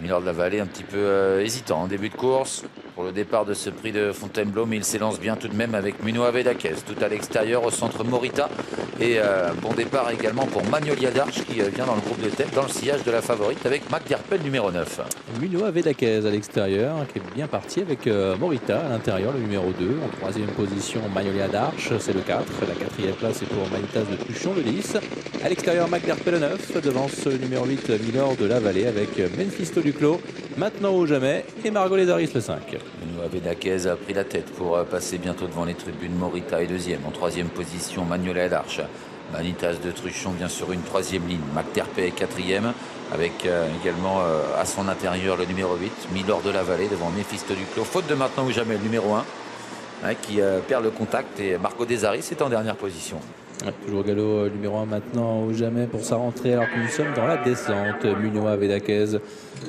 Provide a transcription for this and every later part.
Milord de la Vallée un petit peu hésitant en début de course pour le départ de ce prix de Fontainebleau, mais il s'élance bien tout de même avec Muno Avedakez, tout à l'extérieur au centre Morita. Et bon départ également pour Magnolia d'Arche qui vient dans le groupe de tête, dans le sillage de la favorite avec Mac Derpel numéro 9. Muno Avedakez à l'extérieur, qui est bien parti avec Morita à l'intérieur, le numéro 2. En troisième position, Magnolia d'Arche, c'est le 4. La quatrième place est pour Manitas de Truchon, le 10. À l'extérieur, Mac Derpel, le 9. Devant ce numéro 8, Milord de la Vallée avec Memphisto Duclos, maintenant ou jamais, et Margot Lézaris, le 5. Muno Avedakez a pris la tête pour passer bientôt devant les tribunes. Morita est deuxième. En troisième position, Magnolia d'Arche. Manitas de Truchon vient sur une troisième ligne. Mac Derpel est quatrième. Avec également à son intérieur le numéro 8, Milord de la Vallée devant Memphisto Duclos. Faute de maintenant ou jamais le numéro 1 qui perd le contact et Marco Desaris est en dernière position. Ouais, toujours galop numéro 1 maintenant ou jamais pour sa rentrée alors que nous sommes dans la descente. Muno Avedakez,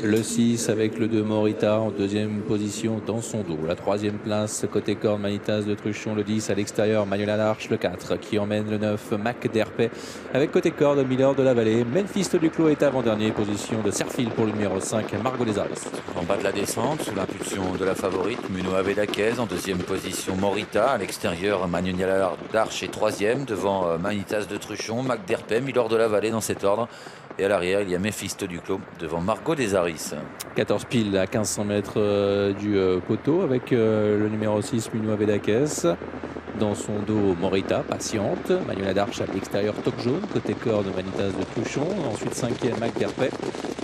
le 6 avec le 2 Morita en deuxième position dans son dos. La troisième place côté corde, Manitas de Truchon, le 10 à l'extérieur, Magnolia d'Arche, le 4 qui emmène le 9 Mac Derpel avec côté corde Milord de la Vallée. Memphisto Duclos est avant-dernier, position de Serfil pour le numéro 5 Margot Lézaris. En bas de la descente, sous l'impulsion de la favorite, Muno Avedakez en deuxième position, Morita à l'extérieur, Magnolia d'Arche est troisième devant Manitas de Truchon, Mac Derpel, Milord de la Vallée dans cet ordre. Et à l'arrière, il y a Memphisto Duclos devant Margot Desaris. 14 piles à 1500 mètres du poteau avec le numéro 6 Muno Avedakez. Dans son dos, Morita, patiente. Magnolia d'Arche à l'extérieur, toque jaune. Côté corde, Manitas de Truchon. Ensuite, cinquième, Mac Derpel.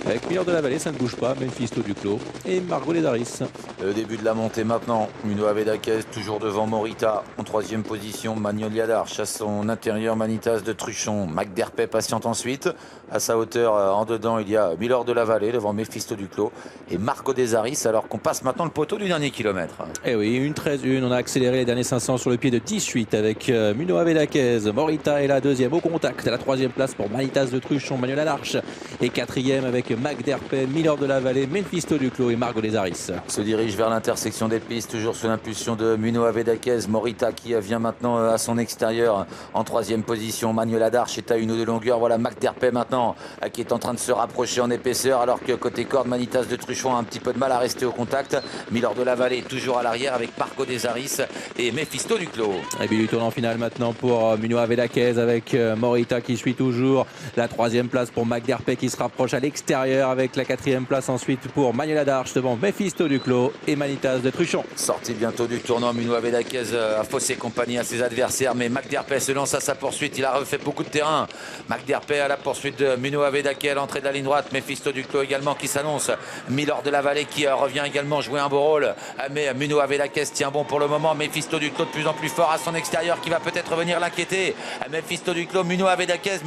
Avec Milord de la Vallée, ça ne bouge pas. Memphisto Duclos et Margot Lézaris. Le début de la montée maintenant. Muno Avedakez toujours devant Morita. En troisième position, Magnolia d'Arche. À son intérieur, Manitas de Truchon. Mac Derpel patiente ensuite. À sa hauteur, en dedans, il y a Milord de la Vallée devant Memphisto Duclos et Marco Desaris. Alors qu'on passe maintenant le poteau du dernier kilomètre. Eh oui, une 13-1. On a accéléré les derniers 500 sur le pied de 18 avec Muno Avedakez. Morita est la deuxième au contact. À la troisième place pour Manitas de Truchon, Magnolia d'Arche. Et quatrième avec Mac Derpel, Milord de la Vallée, Memphisto Duclos et Margot Lézaris. Se dirige vers l'intersection des pistes, toujours sous l'impulsion de Muno Avedakez. Morita qui vient maintenant à son extérieur en troisième position. Magnolia d'Arche est à une ou deux longueurs. Voilà Mac Derpel maintenant qui est en train de se rapprocher en épaisseur alors que côté corde, Manitas de Truchon a un petit peu de mal à rester au contact. Milord de la Vallée toujours à l'arrière avec Marco Desaris et Memphisto Duclos. Et puis du tournant final maintenant pour Muno Avedakez avec Morita qui suit toujours. La troisième place pour Mac Derpel qui se rapproche à l'extérieur avec la quatrième place ensuite pour Magnolia d'Arche devant Memphisto Duclos et Manitas de Truchon. Sortie bientôt du tournant, Muno Avedakez a faussé compagnie à ses adversaires, mais Mac Derpel se lance à sa poursuite. Il a refait beaucoup de terrain. Mac Derpel à la poursuite de Muno Avedakez à l'entrée de la ligne droite. Memphisto Duclos également qui s'annonce. Milord de la Vallée qui revient également jouer un beau rôle. Mais Muno Avedakez tient bon pour le moment. Memphisto Duclos de plus en plus fort à son extérieur qui va peut-être venir l'inquiéter. Memphisto Duclos, Muno Avedakez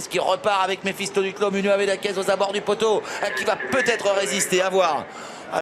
qui repart avec Memphisto Duclos, Muno Avedakez aux abords du poteau qui va peut-être résister, à voir.